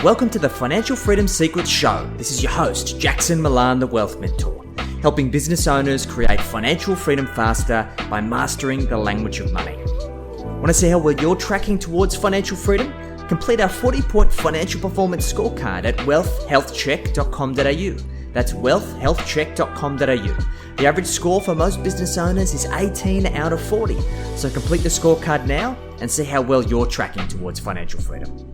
Welcome to the Financial Freedom Secrets Show. This is your host, Jackson Milan, the Wealth Mentor, helping business owners create financial freedom faster by mastering the language of money. Want to see how well you're tracking towards financial freedom? Complete our 40-point financial performance scorecard at wealthhealthcheck.com.au. That's wealthhealthcheck.com.au. The average score for most business owners is 18 out of 40. So complete the scorecard now and see how well you're tracking towards financial freedom.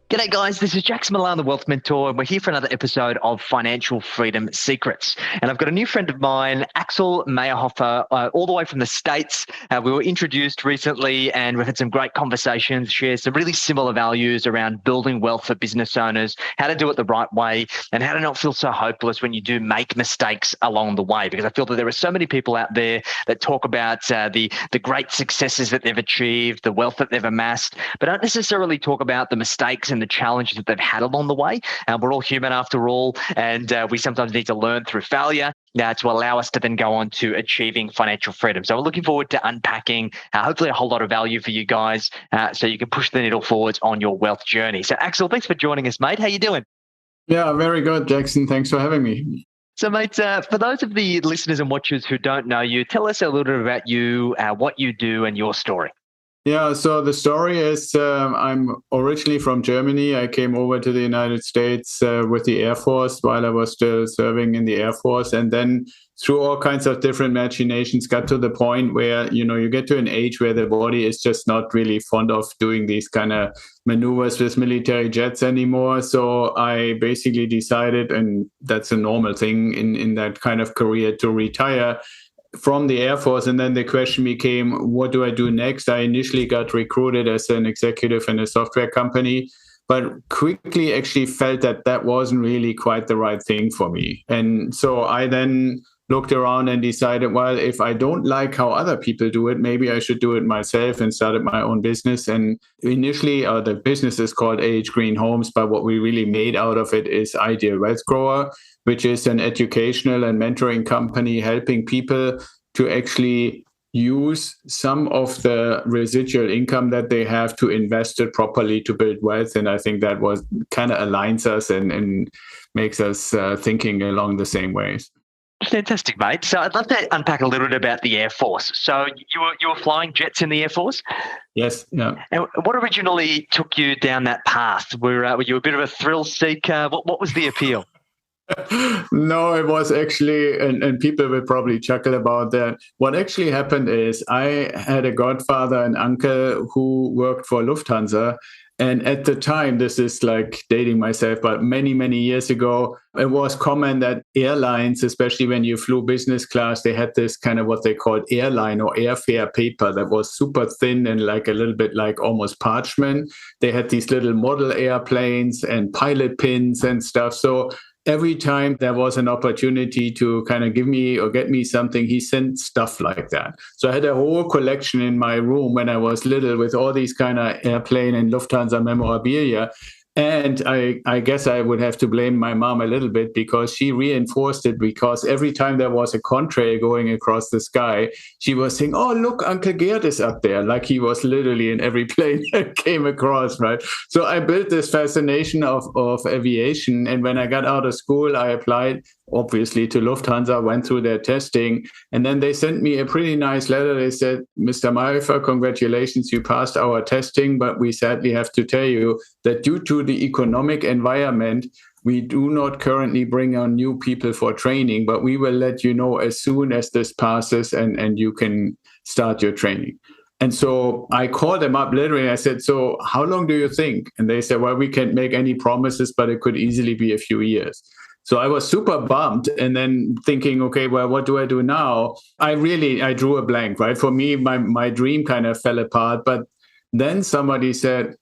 G'day guys, this is Jackson Milan, the Wealth Mentor, and we're here for another episode of Financial Freedom Secrets. And I've got a new friend of mine, Axel Meierhoefer, all the way from the States. We were introduced recently and we've had some great conversations, share some really similar values around building wealth for business owners, how to do it the right way, and how to not feel so hopeless when you do make mistakes along the way. Because I feel that there are so many people out there that talk about the great successes that they've achieved, the wealth that they've amassed, but don't necessarily talk about the mistakes and the challenges that they've had along the way. We're all human after all, and we sometimes need to learn through failure to allow us to then go on to achieving financial freedom. So we're looking forward to unpacking hopefully a whole lot of value for you guys so you can push the needle forwards on your wealth journey. So Axel, thanks for joining us, mate. How you doing? Yeah, very good, Jackson. Thanks for having me. So, mate, for those of the listeners and watchers who don't know you, tell us a little bit about you, what you do, and your story. Yeah, so the story is I'm originally from Germany. I came over to the United States with the Air Force while I was still serving in the Air Force. And then through all kinds of different machinations, got to the point where, you get to an age where the body is just not really fond of doing these kind of maneuvers with military jets anymore. So I basically decided, and that's a normal thing in that kind of career, to retire from the Air Force. And then the question became, what do I do next? I initially got recruited as an executive in a software company, but quickly actually felt that that wasn't really quite the right thing for me. And so I then looked around and decided, well, if I don't like how other people do it, maybe I should do it myself, and started my own business. And initially, the business is called AH Green Homes, but what we really made out of it is Ideal Wealth Grower, which is an educational and mentoring company helping people to actually use some of the residual income that they have to invest it properly to build wealth. And I think that was kind of aligns us and makes us thinking along the same ways. Fantastic, mate. So I'd love to unpack a little bit about the Air Force. So you were flying jets in the Air Force? Yes. Yeah. And what originally took you down that path? Were you a bit of a thrill seeker? What was the appeal? No, it was actually, and people will probably chuckle about that. What actually happened is I had a godfather and uncle who worked for Lufthansa. And at the time, this is like dating myself, but many, many years ago, it was common that airlines, especially when you flew business class, they had this kind of what they called airline or airfare paper that was super thin and like a little bit like almost parchment. They had these little model airplanes and pilot pins and stuff. So every time there was an opportunity to kind of give me or get me something, he sent stuff like that. So I had a whole collection in my room when I was little with all these kind of airplane and Lufthansa memorabilia. And I guess I would have to blame my mom a little bit because she reinforced it, because every time there was a contrail going across the sky, she was saying, oh, look, Uncle Gerd is up there, like he was literally in every plane that came across, right? So I built this fascination of aviation. And when I got out of school, I applied, obviously, to Lufthansa, went through their testing, and then they sent me a pretty nice letter. They said, Mr. Meierhoefer, congratulations, you passed our testing, but we sadly have to tell you that due to the economic environment, we do not currently bring on new people for training, but we will let you know as soon as this passes and you can start your training. And so I called them up literally. I said, so how long do you think? And they said, well, we can't make any promises, but it could easily be a few years. So I was super bummed, and then thinking, okay, well, what do I do now? I drew a blank, right? For me, my dream kind of fell apart. But then somebody said,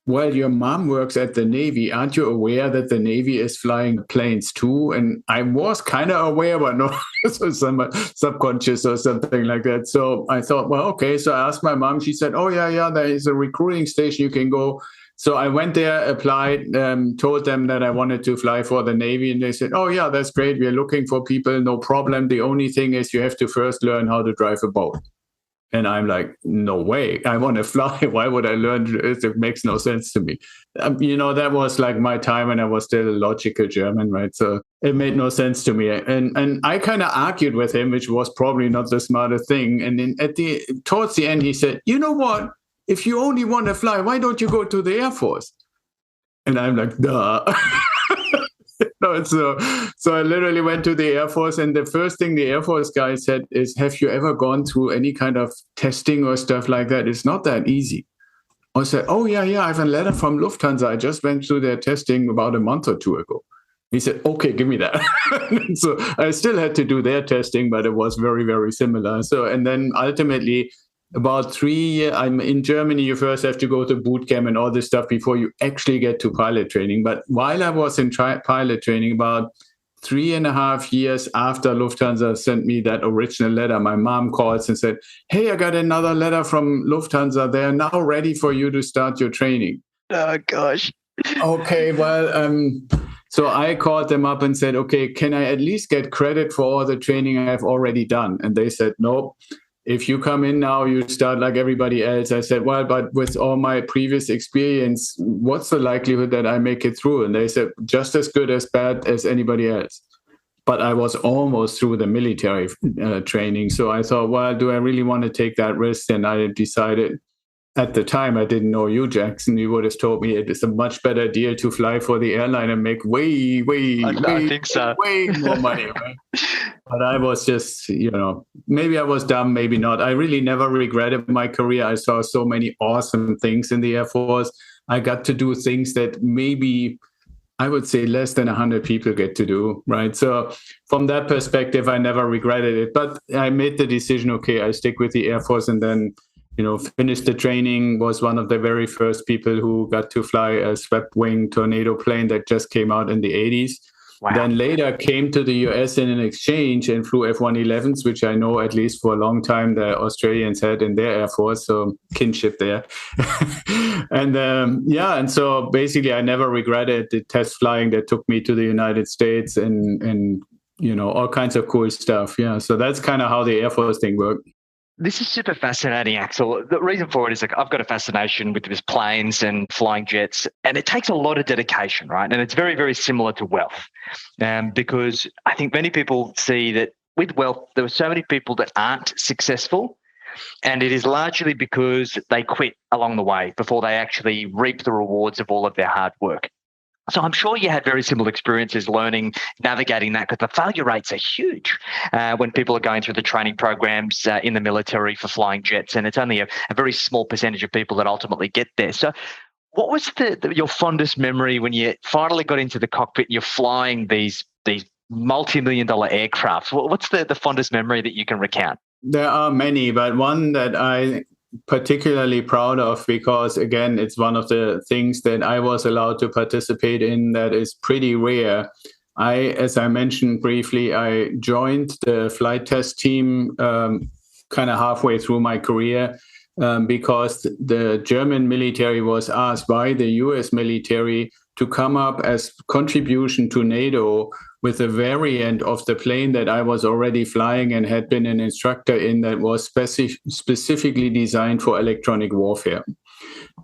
well, your mom works at the Navy. Aren't you aware that the Navy is flying planes too? And I was kind of aware, but not so subconscious or something like that. So I thought, well, okay. So I asked my mom. She said, oh, yeah, there is a recruiting station you can go. So I went there, applied, told them that I wanted to fly for the Navy. And they said, oh, yeah, that's great. We're looking for people. No problem. The only thing is you have to first learn how to drive a boat. And I'm like, no way, I want to fly. Why would I learn? It makes no sense to me. That was like my time when I was still a logical German, right? So it made no sense to me. And I kind of argued with him, which was probably not the smartest thing. And then towards the end, he said, you know what? If you only want to fly, why don't you go to the Air Force? And I'm like, duh. No, so I literally went to the Air Force, and the first thing the Air Force guy said is, have you ever gone through any kind of testing or stuff like that? It's not that easy. I said, oh, yeah, I have a letter from Lufthansa. I just went through their testing about a month or two ago. He said, okay, give me that. So I still had to do their testing, but it was very, very similar. So, and then ultimately, about 3 years, I'm in Germany, you first have to go to boot camp and all this stuff before you actually get to pilot training. But while I was in pilot training, about 3.5 years after Lufthansa sent me that original letter, my mom calls and said, hey, I got another letter from Lufthansa. They are now ready for you to start your training. Oh, gosh. Okay, well, so I called them up and said, okay, can I at least get credit for all the training I've already done? And they said, nope. If you come in now, you start like everybody else. I said, well, but with all my previous experience, what's the likelihood that I make it through? And they said, just as good as bad as anybody else. But I was almost through the military training. So I thought, well, do I really want to take that risk? And I decided at the time, I didn't know you, Jackson. You would have told me it is a much better deal to fly for the airline and make way more money. Right? But I was just, maybe I was dumb, maybe not. I really never regretted my career. I saw so many awesome things in the Air Force. I got to do things that maybe I would say less than 100 people get to do, right? So from that perspective, I never regretted it. But I made the decision, okay, I stick with the Air Force, and then finished the training, was one of the very first people who got to fly a swept wing tornado plane that just came out in the 80s. Wow. Then later came to the US in an exchange and flew F-111s, which I know at least for a long time the Australians had in their Air Force, so kinship there. And so basically I never regretted the test flying that took me to the United States and all kinds of cool stuff. Yeah, so that's kind of how the Air Force thing worked. This is super fascinating, Axel. The reason for it is I've got a fascination with these planes and flying jets, and it takes a lot of dedication, right? And it's very, very similar to wealth, because I think many people see that with wealth, there are so many people that aren't successful, and it is largely because they quit along the way before they actually reap the rewards of all of their hard work. So I'm sure you had very similar experiences navigating that, because the failure rates are huge when people are going through the training programs in the military for flying jets, and it's only a very small percentage of people that ultimately get there. So what was your fondest memory when you finally got into the cockpit and you're flying these multi-million-dollar aircraft? What's the fondest memory that you can recount? There are many, but one that I particularly proud of, because again, it's one of the things that I was allowed to participate in that is pretty rare. As I mentioned briefly, I joined the flight test team kind of halfway through my career because the German military was asked by the US military to come up as contribution to NATO with a variant of the plane that I was already flying and had been an instructor in, that was specifically designed for electronic warfare.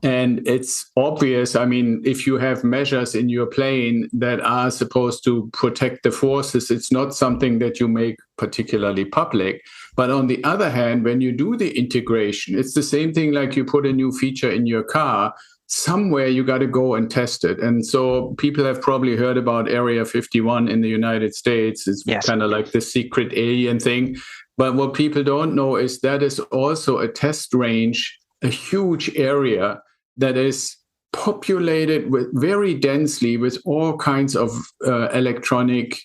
And it's obvious, I mean, if you have measures in your plane that are supposed to protect the forces, it's not something that you make particularly public. But on the other hand, when you do the integration, it's the same thing like you put a new feature in your car. Somewhere you got to go and test it. And so people have probably heard about Area 51 in the United States. It's kind of like the secret alien thing. But what people don't know is that is also a test range, a huge area that is populated with very densely with all kinds of electronic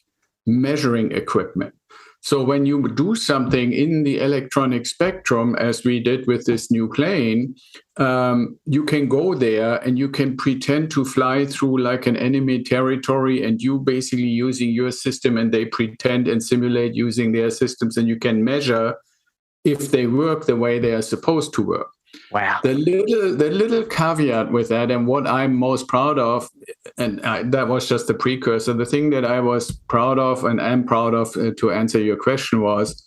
measuring equipment. So when you do something in the electronic spectrum, as we did with this new plane, you can go there and you can pretend to fly through like an enemy territory, and you basically using your system and they pretend and simulate using their systems, and you can measure if they work the way they are supposed to work. Wow. The little caveat with that, and what I'm most proud of, and that was just the precursor, the thing that I was proud of and am proud of to answer your question was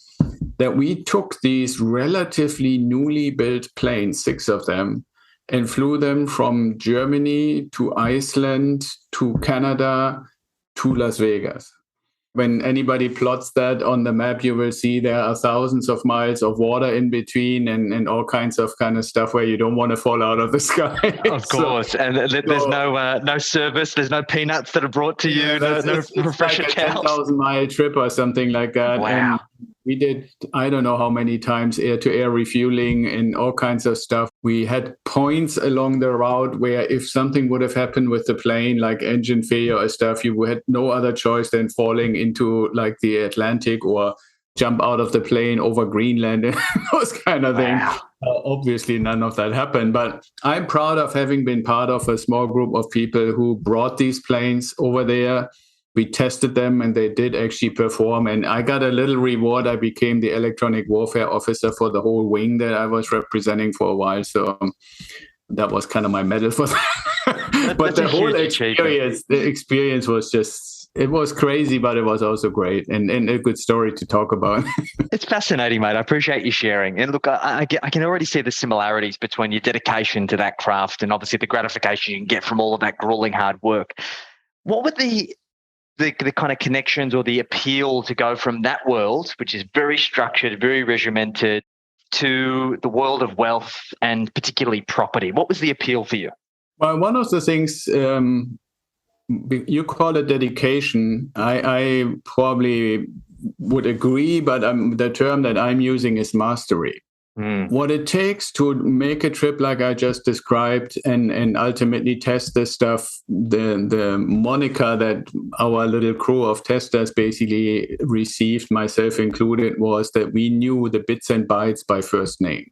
that we took these relatively newly built planes, 6 of them, and flew them from Germany to Iceland to Canada to Las Vegas. When anybody plots that on the map, you will see there are thousands of miles of water in between and all kinds of kind of stuff where you don't want to fall out of the sky. Of course. And there's no service. There's no peanuts that are brought to you. It's refresher like a cows. 10,000-mile trip or something like that. Wow. And we did, I don't know how many times air-to-air refueling and all kinds of stuff. We had points along the route where if something would have happened with the plane, like engine failure or stuff, you had no other choice than falling into like the Atlantic or jump out of the plane over Greenland and those kind of things. Obviously, none of that happened. But I'm proud of having been part of a small group of people who brought these planes over there. We tested them and they did actually perform. And I got a little reward. I became the electronic warfare officer for the whole wing that I was representing for a while. So that was kind of my medal for that. But the whole experience was just, it was crazy, but it was also great and a good story to talk about. It's fascinating, mate. I appreciate you sharing. And look, I can already see the similarities between your dedication to that craft and obviously the gratification you can get from all of that grueling hard work. What were the kind of connections or the appeal to go from that world, which is very structured, very regimented, to the world of wealth and particularly property? What was the appeal for you? Well, one of the things you call it dedication. I probably would agree, but the term that I'm using is mastery. What it takes to make a trip like I just described and ultimately test this stuff, the moniker that our little crew of testers basically received, myself included, was that we knew the bits and bytes by first name.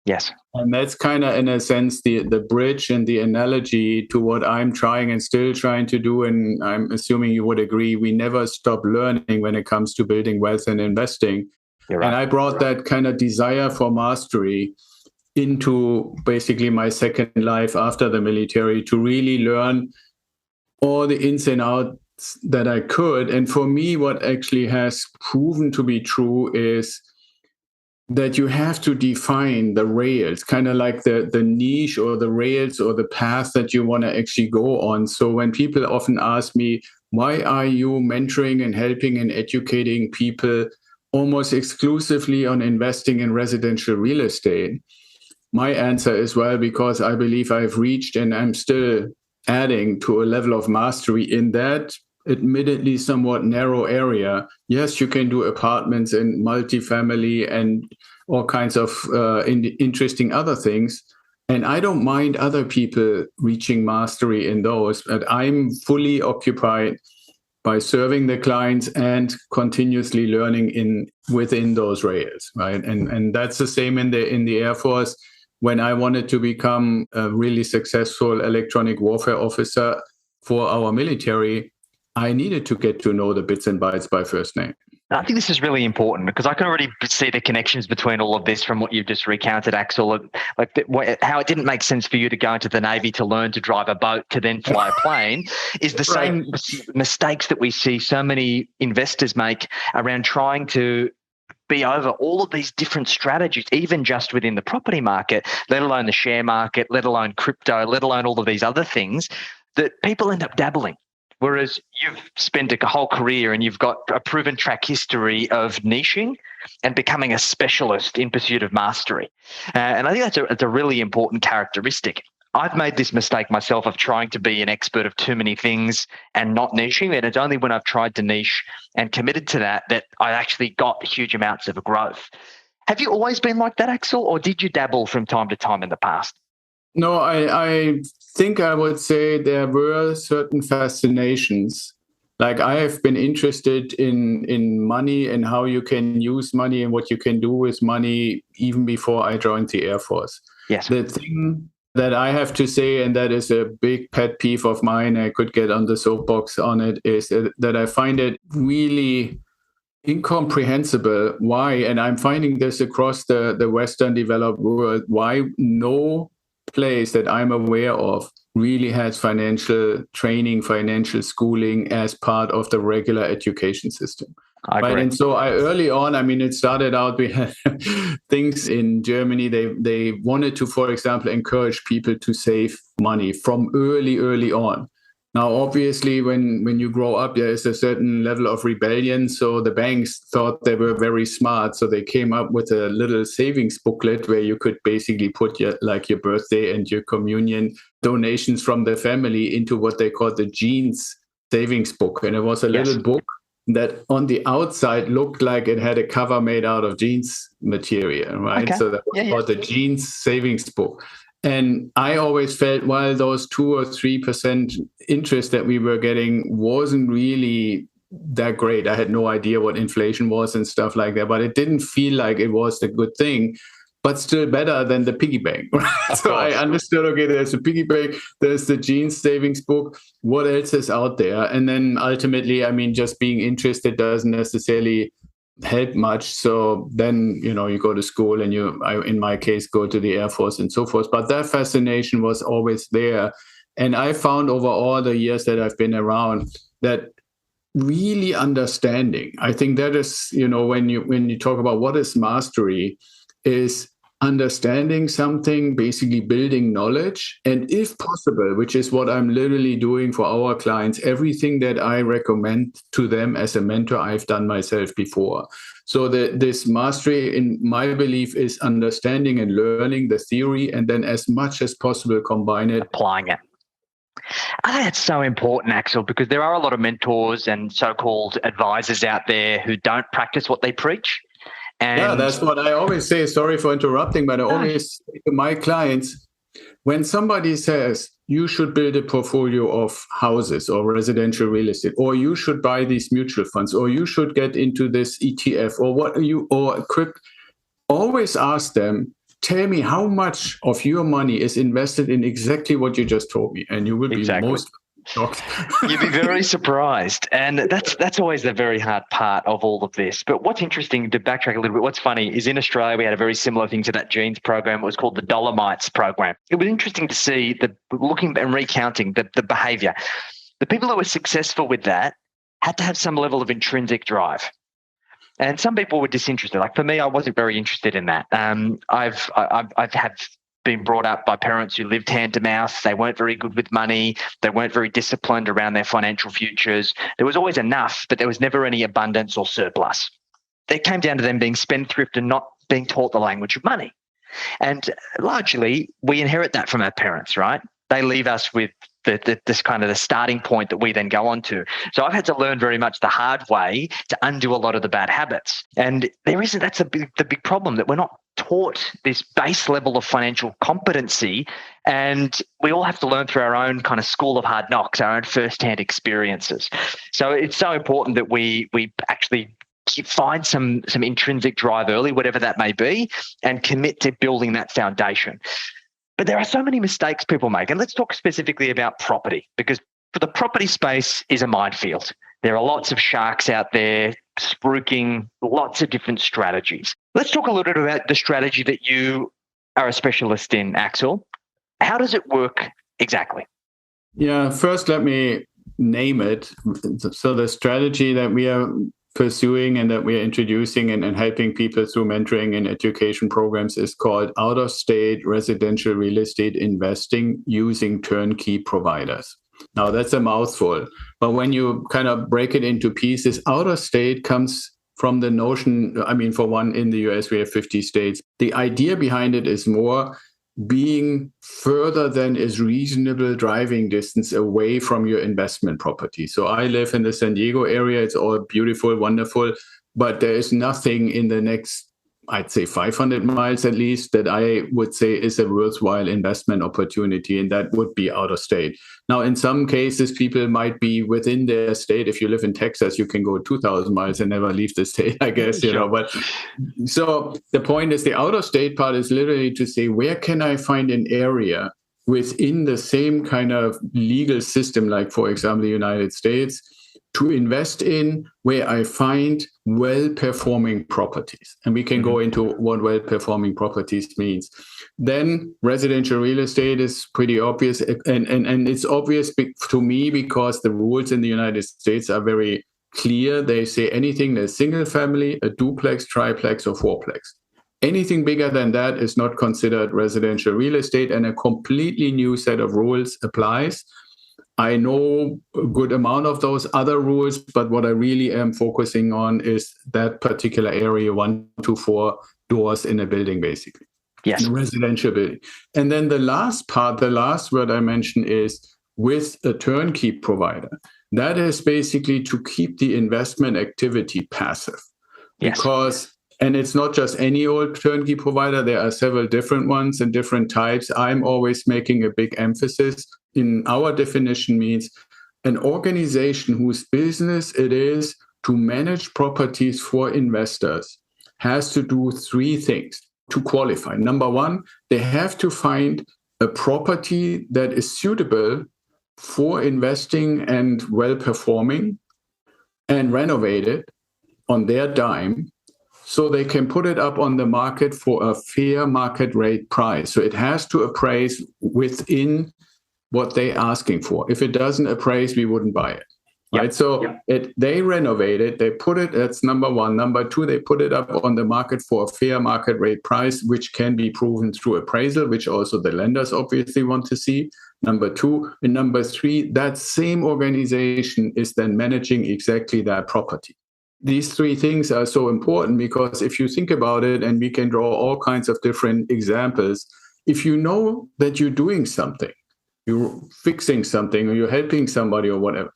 Yes. And that's kind of, in a sense, the bridge and the analogy to what I'm trying and still trying to do. And I'm assuming you would agree, we never stop learning when it comes to building wealth and investing. Right. And I brought that kind of desire for mastery into basically my second life after the military to really learn all the ins and outs that I could. And for me, what actually has proven to be true is that you have to define the rails, kind of like the niche or the rails or the path that you want to actually go on. So when people often ask me, why are you mentoring and helping and educating people almost exclusively on investing in residential real estate? My answer is, well, because I believe I've reached and I'm still adding to a level of mastery in that admittedly somewhat narrow area. Yes, you can do apartments and multifamily and all kinds of interesting other things. And I don't mind other people reaching mastery in those, but I'm fully occupied by serving the clients and continuously learning within those rails, right? And that's the same in the Air Force. When I wanted to become a really successful electronic warfare officer for our military, I needed to get to know the bits and bytes by first name. I think this is really important because I can already see the connections between all of this from what you've just recounted, Axel. How it didn't make sense for you to go into the Navy to learn to drive a boat to then fly a plane is the same mistakes that we see so many investors make around trying to be over all of these different strategies, even just within the property market, let alone the share market, let alone crypto, let alone all of these other things that people end up dabbling. Whereas you've spent a whole career and you've got a proven track history of niching and becoming a specialist in pursuit of mastery. And I think that's a really important characteristic. I've made this mistake myself of trying to be an expert of too many things and not niching. And it's only when I've tried to niche and committed to that I actually got huge amounts of growth. Have you always been like that, Axel, or did you dabble from time to time in the past? No, I think I would say there were certain fascinations. Like I have been interested in money and how you can use money and what you can do with money even before I joined the Air Force. Yes. The thing that I have to say, and that is a big pet peeve of mine, I could get on the soapbox on it, is that I find it really incomprehensible why, and I'm finding this across the Western developed world, why no place that I'm aware of really has financial training, financial schooling as part of the regular education system. I agree. Right. And so early on, it started out, we had things in Germany. They wanted to, for example, encourage people to save money from early on. Now, obviously, when you grow up, there is a certain level of rebellion. So the banks thought they were very smart. So they came up with a little savings booklet where you could basically put your birthday and your communion donations from the family into what they called the jeans savings book. And it was a little book that on the outside looked like it had a cover made out of jeans material, right? Okay. So that was called the jeans savings book. And I always felt, while those 2 or 3% interest that we were getting wasn't really that great. I had no idea what inflation was and stuff like that, but it didn't feel like it was the good thing, but still better than the piggy bank. Right? So I understood, okay, there's a piggy bank, there's the jeans savings book. What else is out there? And then ultimately, just being interested doesn't necessarily help much. So then, you go to school and in my case, go to the Air Force and so forth. But that fascination was always there. And I found over all the years that I've been around that really understanding, I think that is, when you talk about what is mastery, is understanding something, basically building knowledge. And if possible, which is what I'm literally doing for our clients, everything that I recommend to them as a mentor, I've done myself before. So this mastery, in my belief, is understanding and learning the theory, and then as much as possible, combine it. Applying it. I think that's so important, Axel, because there are a lot of mentors and so-called advisors out there who don't practice what they preach. And that's what I always say. Sorry for interrupting, but I always say to my clients, when somebody says you should build a portfolio of houses or residential real estate, or you should buy these mutual funds, or you should get into this ETF, or crypto, always ask them, tell me how much of your money is invested in exactly what you just told me, and you will be most shocked. You'd be very surprised. And that's always the very hard part of all of this. But what's interesting, to backtrack a little bit, what's funny is in Australia, we had a very similar thing to that jeans program. It was called the Dolomites program. It was interesting to see looking and recounting the behavior. The people who were successful with that had to have some level of intrinsic drive. And some people were disinterested. Like for me, I wasn't very interested in that. I've been brought up by parents who lived hand to mouth. They weren't very good with money. They weren't very disciplined around their financial futures. There was always enough, but there was never any abundance or surplus. It came down to them being spendthrift and not being taught the language of money. And largely, we inherit that from our parents, right? They leave us with this kind of the starting point that we then go on to. So I've had to learn very much the hard way to undo a lot of the bad habits. And that's the big problem, that we're not taught this base level of financial competency, and we all have to learn through our own kind of school of hard knocks, our own first-hand experiences. So it's so important that we actually find some intrinsic drive early, whatever that may be, and commit to building that foundation. But there are so many mistakes people make. And let's talk specifically about property, because for the property space is a minefield. There are lots of sharks out there spruiking lots of different strategies. Let's talk a little bit about the strategy that you are a specialist in, Axel. How does it work exactly? Yeah, first let me name it. So the strategy that we are pursuing and that we're introducing and helping people through mentoring and education programs is called out-of-state residential real estate investing using turnkey providers. Now, that's a mouthful, but when you kind of break it into pieces, out-of-state comes from the notion, for one, in the US, we have 50 states. The idea behind it is more being further than is reasonable driving distance away from your investment property. So I live in the San Diego area. It's all beautiful, wonderful, but there is nothing in the next, I'd say 500 miles at least, that I would say is a worthwhile investment opportunity, and that would be out of state. Now, in some cases, people might be within their state. If you live in Texas, you can go 2,000 miles and never leave the state, I guess, Sure. But so the point is, the out of state part is literally to say, where can I find an area within the same kind of legal system, like, for example, the United States, to invest in, where I find well-performing properties. And we can go into what well-performing properties means. Then residential real estate is pretty obvious. And it's obvious to me because the rules in the United States are very clear. They say anything that's single family, a duplex, triplex, or fourplex. Anything bigger than that is not considered residential real estate, and a completely new set of rules applies. I know a good amount of those other rules, but what I really am focusing on is that particular area, 1 to 4 doors in a building, basically. Yes. In a residential building. And then the last part, the last word I mentioned is with a turnkey provider. That is basically to keep the investment activity passive. Yes. Because, and it's not just any old turnkey provider, there are several different ones and different types. I'm always making a big emphasis in our definition means an organization whose business it is to manage properties for investors has to do 3 things to qualify. Number 1, they have to find a property that is suitable for investing and well-performing and renovate it on their dime so they can put it up on the market for a fair market rate price. So it has to appraise within what they're asking for. If it doesn't appraise, we wouldn't buy it. Right. Yep. So they renovate it, they put it, that's number 1. Number 2, they put it up on the market for a fair market rate price, which can be proven through appraisal, which also the lenders obviously want to see. Number 2. And number 3, that same organization is then managing exactly that property. These 3 things are so important because if you think about it, and we can draw all kinds of different examples, if you know that you're doing something, you're fixing something or you're helping somebody or whatever,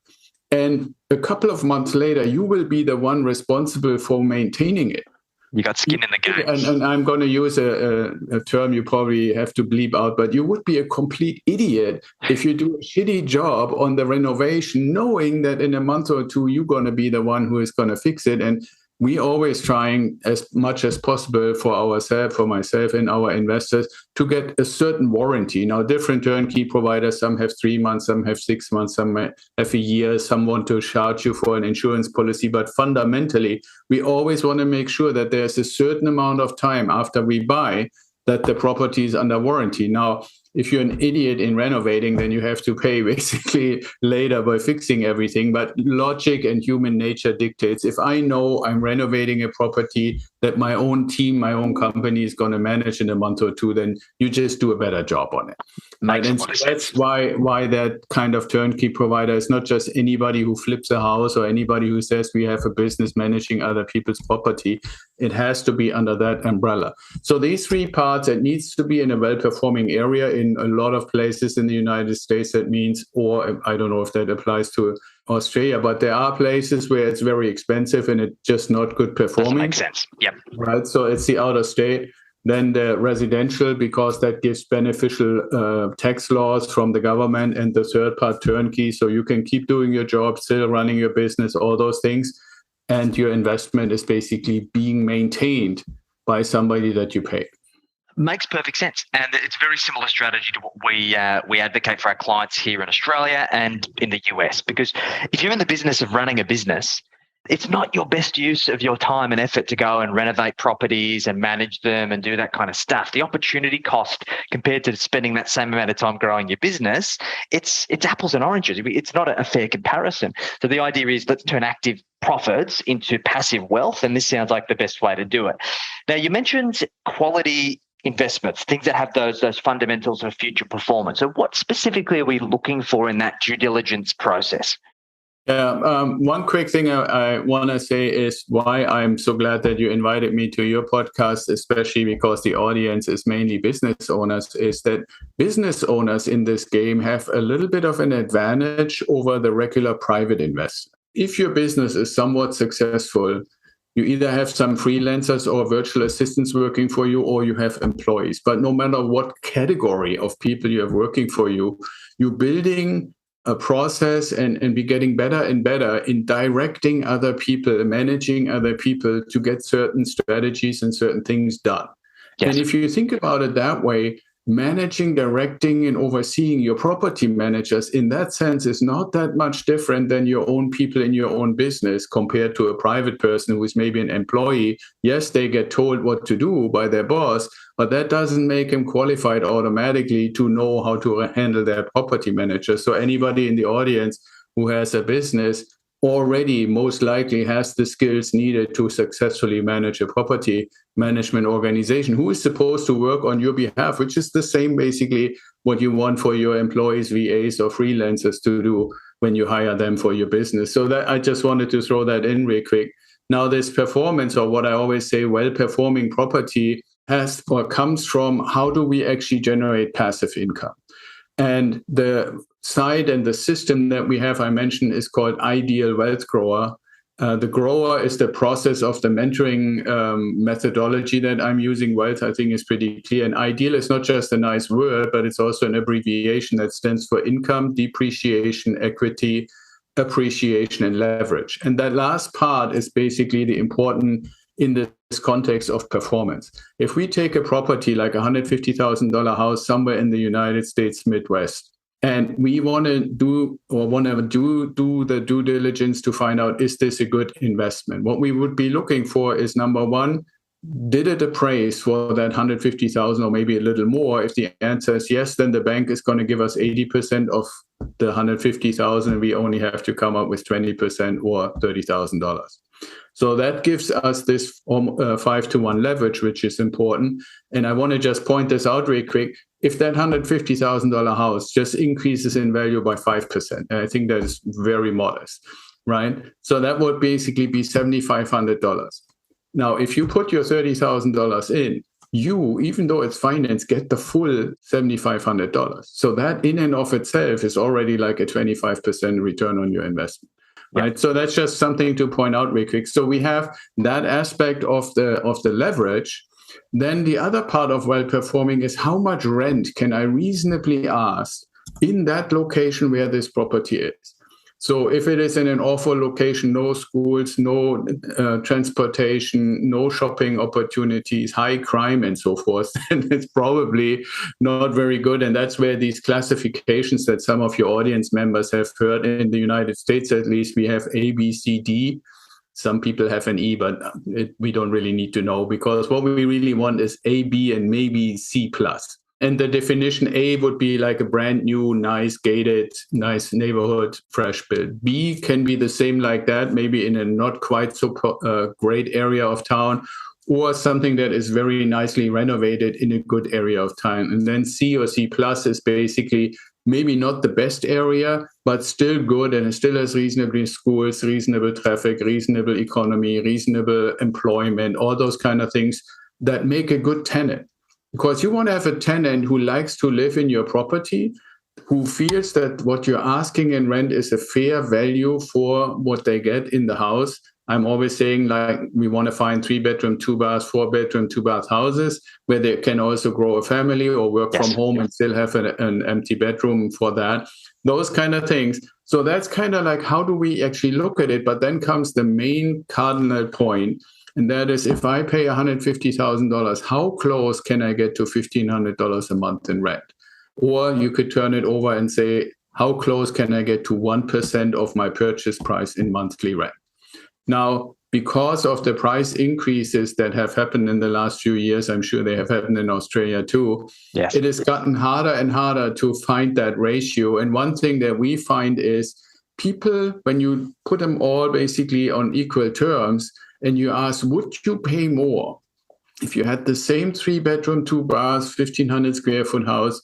and a couple of months later, you will be the one responsible for maintaining it. You got skin in the game. And I'm going to use a term you probably have to bleep out, but you would be a complete idiot if you do a shitty job on the renovation, knowing that in a month or 2, you're going to be the one who is going to fix it. And we always trying as much as possible for ourselves, for myself and our investors, to get a certain warranty. Now, different turnkey providers, some have 3 months, some have 6 months, some have a year, some want to charge you for an insurance policy. But fundamentally, we always want to make sure that there's a certain amount of time after we buy that the property is under warranty. Now, if you're an idiot in renovating, then you have to pay basically later by fixing everything. But logic and human nature dictates, if I know I'm renovating a property that my own team, my own company is going to manage in a month or 2, then you just do a better job on it. Right? And so that's why that kind of turnkey provider is not just anybody who flips a house or anybody who says we have a business managing other people's property. It has to be under that umbrella. So these 3 parts, it needs to be in a well-performing area. In a lot of places in the United States, that means, or I don't know if that applies to Australia, but there are places where it's very expensive and it's just not good performing. That makes sense. Yep. Right. So it's the outer state. Then the residential, because that gives beneficial tax laws from the government, and the third part, turnkey. So you can keep doing your job, still running your business, all those things. And your investment is basically being maintained by somebody that you pay. Makes perfect sense. And it's a very similar strategy to what we advocate for our clients here in Australia and in the US. Because if you're in the business of running a business, it's not your best use of your time and effort to go and renovate properties and manage them and do that kind of stuff. The opportunity cost compared to spending that same amount of time growing your business, it's apples and oranges. It's not a fair comparison. So the idea is, let's turn active profits into passive wealth. And this sounds like the best way to do it. Now, you mentioned quality investments, things that have those fundamentals of future performance. So what specifically are we looking for in that due diligence process? One quick thing I want to say is why I'm so glad that you invited me to your podcast, especially because the audience is mainly business owners, is that business owners in this game have a little bit of an advantage over the regular private investor. If your business is somewhat successful, you either have some freelancers or virtual assistants working for you, or you have employees. But no matter what category of people you have working for you, you're building a process and be getting better and better in directing other people, managing other people to get certain strategies and certain things done. Yes. And if you think about it that way, managing, directing, and overseeing your property managers in that sense is not that much different than your own people in your own business compared to a private person who is maybe an employee. Yes, they get told what to do by their boss, but that doesn't make him qualified automatically to know how to handle their property manager. So anybody in the audience who has a business, already most likely has the skills needed to successfully manage a property management organization, who is supposed to work on your behalf, which is the same basically what you want for your employees, VAs or freelancers to do when you hire them for your business. So that I just wanted to throw that in real quick. Now, this performance, or what I always say, well-performing property has or comes from how do we actually generate passive income? And the side and the system that we have, I mentioned, is called Ideal Wealth Grower. The grower is the process of the mentoring methodology that I'm using. Wealth, I think, is pretty clear. And ideal is not just a nice word, but it's also an abbreviation that stands for income, depreciation, equity, appreciation, and leverage. And that last part is basically the important in this context of performance. If we take a property like a $150,000 house somewhere in the United States Midwest, and we want to do the due diligence to find out, is this a good investment? What we would be looking for is, number one, did it appraise for that 150,000 or maybe a little more? If the answer is yes, then the bank is going to give us 80% of the 150,000, and we only have to come up with 20% or $30,000. So that gives us this 5-to-1 leverage, which is important. And I want to just point this out real quick. If that $150,000 house just increases in value by 5%, and I think that is very modest, right? So that would basically be $7,500. Now, if you put your $30,000 in, you, even though it's finance, get the full $7,500. So that in and of itself is already like a 25% return on your investment. Right. Yep. So that's just something to point out real quick. So we have that aspect of the leverage. Then the other part of well-performing is how much rent can I reasonably ask in that location where this property is. So if it is in an awful location, no schools, no transportation, no shopping opportunities, high crime and so forth, then it's probably not very good. And that's where these classifications that some of your audience members have heard in the United States, at least, we have A, B, C, D. Some people have an E, but we don't really need to know, because what we really want is A, B, and maybe C+. And the definition A would be like a brand new, nice, gated, nice neighborhood, fresh build. B can be the same like that, maybe in a not quite so great area of town, or something that is very nicely renovated in a good area of town. And then C or C+ is basically maybe not the best area, but still good, and it still has reasonable schools, reasonable traffic, reasonable economy, reasonable employment, all those kind of things that make a good tenant. Because you want to have a tenant who likes to live in your property, who feels that what you're asking in rent is a fair value for what they get in the house. I'm always saying, like, we want to find 3-bedroom, 2-bath, 4-bedroom, 2-bath houses where they can also grow a family or work from home and still have an empty bedroom for that. Those kind of things. So that's kind of like, how do we actually look at it? But then comes the main cardinal point. And that is, if I pay $150,000, how close can I get to $1,500 a month in rent? Or you could turn it over and say, how close can I get to 1% of my purchase price in monthly rent? Now, because of the price increases that have happened in the last few years, I'm sure they have happened in Australia too, yes, it has gotten harder and harder to find that ratio. And one thing that we find is people, when you put them all basically on equal terms, and you ask, would you pay more if you had the same 3-bedroom, 2-bath, 1,500 square foot house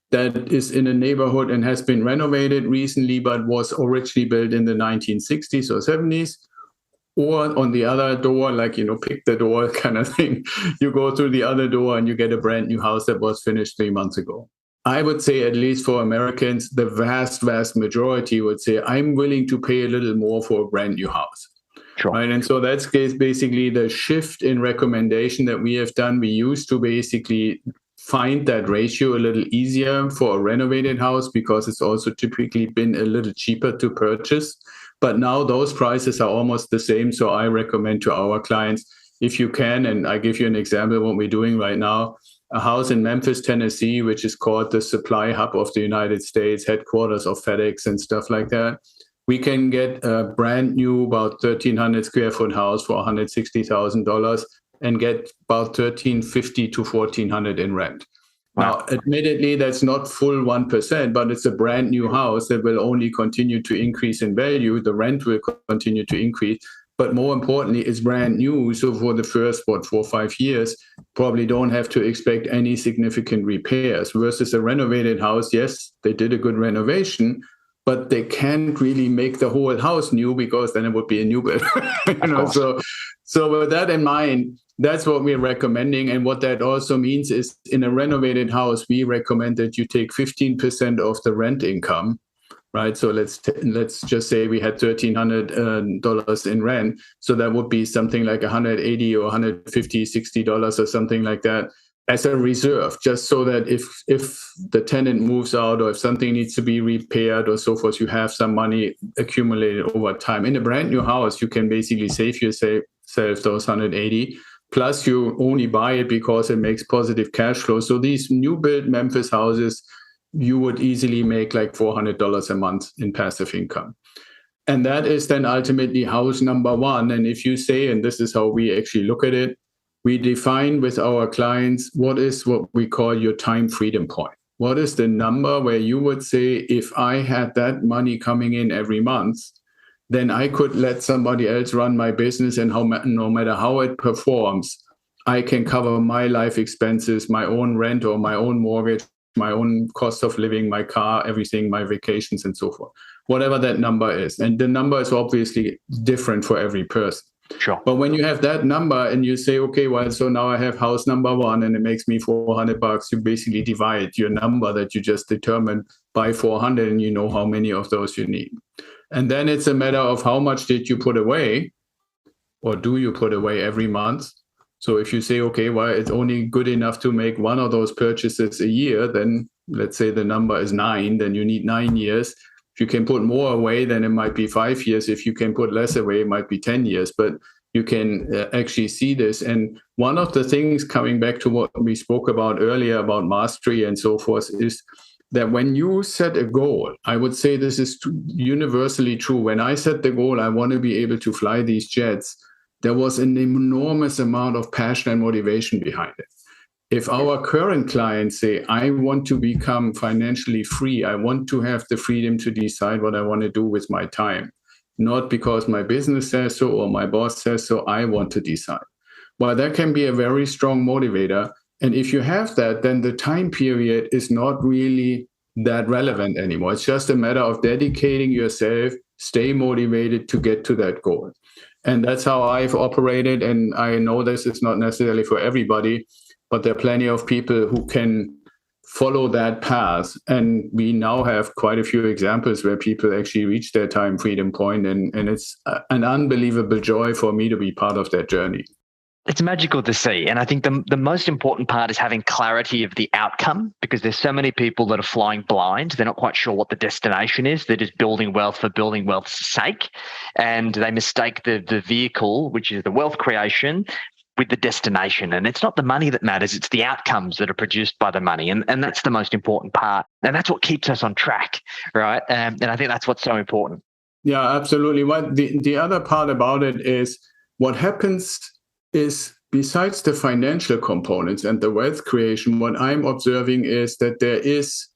that is in a neighborhood and has been renovated recently, but was originally built in the 1960s or 70s? Or on the other door, like, pick the door kind of thing. You go through the other door and you get a brand new house that was finished 3 months ago. I would say, at least for Americans, the vast, vast majority would say, I'm willing to pay a little more for a brand new house. Sure. Right. And so that's basically the shift in recommendation that we have done. We used to basically find that ratio a little easier for a renovated house because it's also typically been a little cheaper to purchase. But now those prices are almost the same. So I recommend to our clients, if you can, and I give you an example of what we're doing right now, a house in Memphis, Tennessee, which is called the supply hub of the United States, headquarters of FedEx and stuff like that. We can get a brand new, about 1,300 square foot house for $160,000 and get about $1,350 to $1,400 in rent. Wow. Now, admittedly, that's not full 1%, but it's a brand new house that will only continue to increase in value. The rent will continue to increase. But more importantly, it's brand new. So for the first, 4 or 5 years, probably don't have to expect any significant repairs. Versus a renovated house, yes, they did a good renovation, but they can't really make the whole house new because then it would be a new build. So with that in mind, that's what we're recommending. And what that also means is in a renovated house, we recommend that you take 15% of the rent income, right? So let's just say we had $1,300 in rent. So that would be something like $180 or $150, $60 or something like that as a reserve, just so that if the tenant moves out or if something needs to be repaired or so forth, you have some money accumulated over time. In a brand new house, you can basically save yourself those 180. Plus, you only buy it because it makes positive cash flow. So these new build Memphis houses, you would easily make like $400 a month in passive income. And that is then ultimately house number one. And if you say, and this is how we actually look at it, we define with our clients what we call your time freedom point. What is the number where you would say, if I had that money coming in every month, then I could let somebody else run my business, and no matter how it performs, I can cover my life expenses, my own rent or my own mortgage, my own cost of living, my car, everything, my vacations and so forth, whatever that number is. And the number is obviously different for every person. Sure. But when you have that number and you say, okay, well, so now I have house number one and it makes me $400, you basically divide your number that you just determined by 400 and you know how many of those you need. And then it's a matter of how much did you put away, or do you put away every month? So if you say, okay, well, it's only good enough to make one of those purchases a year, then let's say the number is 9, then you need 9 years. If you can put more away, then it might be 5 years. If you can put less away, it might be 10 years. But you can actually see this. And one of the things, coming back to what we spoke about earlier about mastery and so forth, is that when you set a goal, I would say this is universally true. When I set the goal, I want to be able to fly these jets, there was an enormous amount of passion and motivation behind it. If our current clients say, I want to become financially free, I want to have the freedom to decide what I want to do with my time, not because my business says so or my boss says so, I want to decide. Well, that can be a very strong motivator. And if you have that, then the time period is not really that relevant anymore. It's just a matter of dedicating yourself, stay motivated to get to that goal. And that's how I've operated. And I know this is not necessarily for everybody, but there are plenty of people who can follow that path. And we now have quite a few examples where people actually reach their time freedom point. And it's an unbelievable joy for me to be part of that journey. It's magical to see. And I think the most important part is having clarity of the outcome, because there's so many people that are flying blind. They're not quite sure what the destination is. They're just building wealth for building wealth's sake. And they mistake the vehicle, which is the wealth creation, with the destination. And it's not the money that matters. It's the outcomes that are produced by the money. And that's the most important part. And that's what keeps us on track, right? And I think that's what's so important. Yeah, absolutely. The other part about it is what happens is, besides the financial components and the wealth creation, what I'm observing is that there is,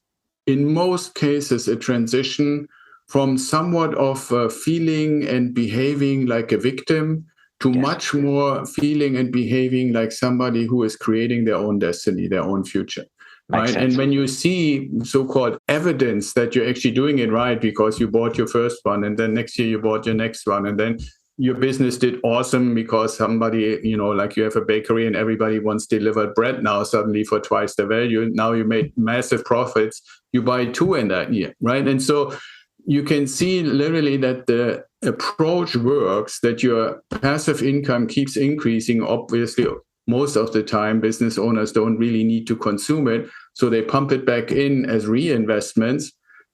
in most cases, a transition from somewhat of feeling and behaving like a victim to much more feeling and behaving like somebody who is creating their own destiny, their own future. Right. And when you see so-called evidence that you're actually doing it right, because you bought your first one and then next year you bought your next one, and then your business did awesome because somebody, like you have a bakery and everybody wants delivered bread now suddenly for twice the value. Now you made massive profits. You buy 2 in that year, right? And so you can see literally that the approach works, that your passive income keeps increasing. Obviously, most of the time, business owners don't really need to consume it. So they pump it back in as reinvestments.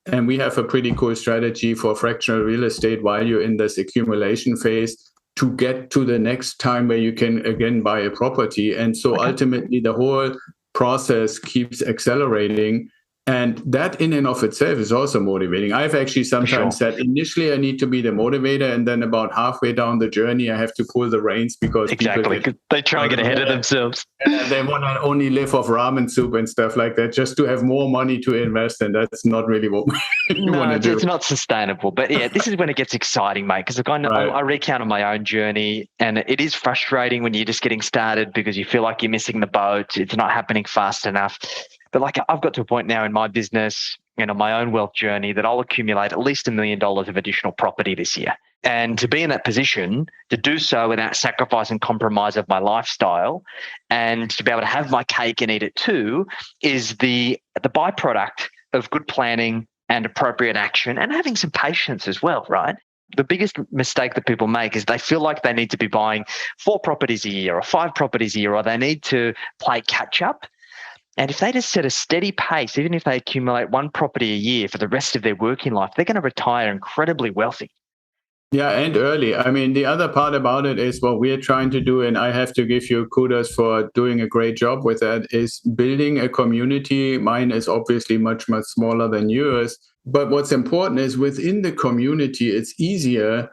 And we have a pretty cool strategy for fractional real estate while you're in this accumulation phase to get to the next time where you can again buy a property. And so ultimately the whole process keeps accelerating. And that in and of itself is also motivating. I've actually sometimes said initially I need to be the motivator, and then about halfway down the journey, I have to pull the reins because exactly. They try and get ahead of themselves. And they want to only live off ramen soup and stuff like that just to have more money to invest. And that's not really what we want to do. It's not sustainable. But yeah, this is when it gets exciting, mate, because I recount on my own journey, and it is frustrating when you're just getting started because you feel like you're missing the boat. It's not happening fast enough. But like I've got to a point now in my business and on my own wealth journey that I'll accumulate at least $1 million of additional property this year. And to be in that position, to do so without sacrifice and compromise of my lifestyle, and to be able to have my cake and eat it too, is the byproduct of good planning and appropriate action and having some patience as well, right? The biggest mistake that people make is they feel like they need to be buying 4 properties a year or 5 properties a year, or they need to play catch up. And if they just set a steady pace, even if they accumulate 1 property a year for the rest of their working life, they're going to retire incredibly wealthy. Yeah, and early. I mean, the other part about it is what we're trying to do, and I have to give you kudos for doing a great job with that, is building a community. Mine is obviously much, much smaller than yours. But what's important is within the community, it's easier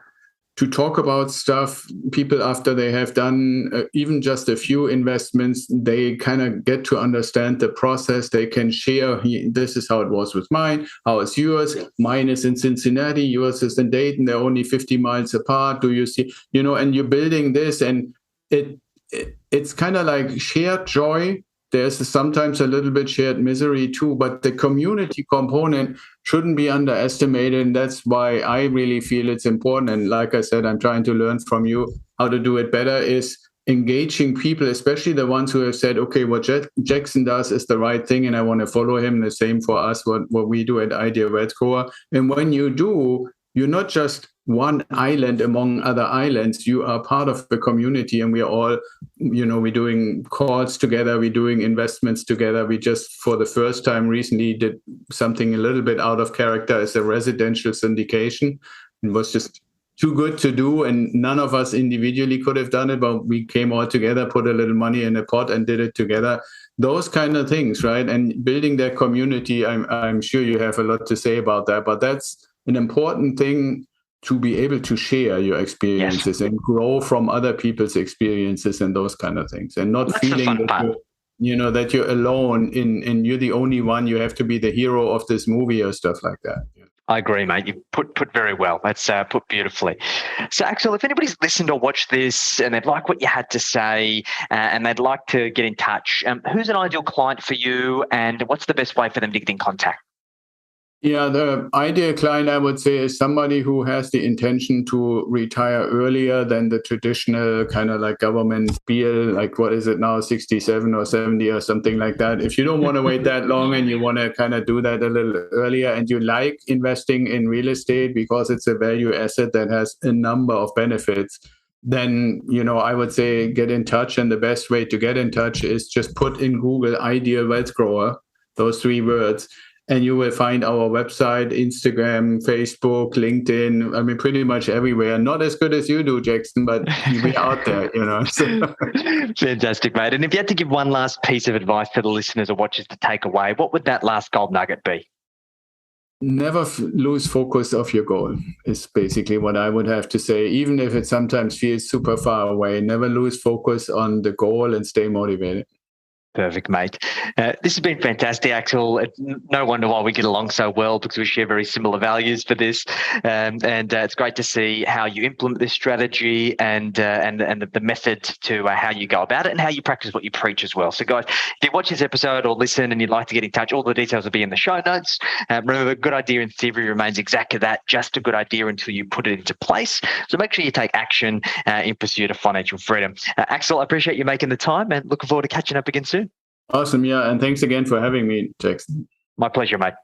to talk about stuff. People, after they have done even just a few investments, they kind of get to understand the process. They can share, this is how it was with mine, how is yours? Mine is in Cincinnati, yours is in Dayton. They're only 50 miles apart. Do you see, and you're building this, and it's kind of like shared joy. There's sometimes a little bit shared misery too, but the community component shouldn't be underestimated. And that's why I really feel it's important. And like I said, I'm trying to learn from you how to do it better, is engaging people, especially the ones who have said, okay, what Jackson does is the right thing, and I want to follow him. The same for us, what we do at Idea Wealth Core. And when you do, you're not just one island among other islands. You are part of the community, and we are all, we're doing calls together, we're doing investments together. We just, for the first time recently, did something a little bit out of character as a residential syndication. It was just too good to do, and none of us individually could have done it, but we came all together, put a little money in a pot and did it together. Those kind of things, right? And building that community, I'm sure you have a lot to say about that, but that's an important thing, to be able to share your experiences and grow from other people's experiences and those kind of things, and not feeling that that you're alone and you're the only one. You have to be the hero of this movie or stuff like that. I agree, mate. You put very well. That's put beautifully. So, Axel, if anybody's listened or watched this and they'd like what you had to say and they'd like to get in touch, who's an ideal client for you, and what's the best way for them to get in contact? Yeah, the ideal client, I would say, is somebody who has the intention to retire earlier than the traditional kind of like government bill, like what is it now, 67 or 70 or something like that. If you don't want to wait that long and you want to kind of do that a little earlier, and you like investing in real estate because it's a value asset that has a number of benefits, then, I would say get in touch. And the best way to get in touch is just put in Google Ideal Wealth Grower, those 3 words. And you will find our website, Instagram, Facebook, LinkedIn. I mean, pretty much everywhere. Not as good as you do, Jackson, but we're out there, So. Fantastic, mate. And if you had to give one last piece of advice to the listeners or watchers to take away, what would that last gold nugget be? Never lose focus of your goal is basically what I would have to say. Even if it sometimes feels super far away, never lose focus on the goal and stay motivated. Perfect, mate. This has been fantastic, Axel. No wonder why we get along so well, because we share very similar values for this. And it's great to see how you implement this strategy and the method to how you go about it and how you practice what you preach as well. So, guys, if you watch this episode or listen and you'd like to get in touch, all the details will be in the show notes. Remember, a good idea in theory remains exactly that, just a good idea until you put it into place. So make sure you take action in pursuit of financial freedom. Axel, I appreciate you making the time and looking forward to catching up again soon. Awesome. Yeah. And thanks again for having me, Jackson. My pleasure, mate.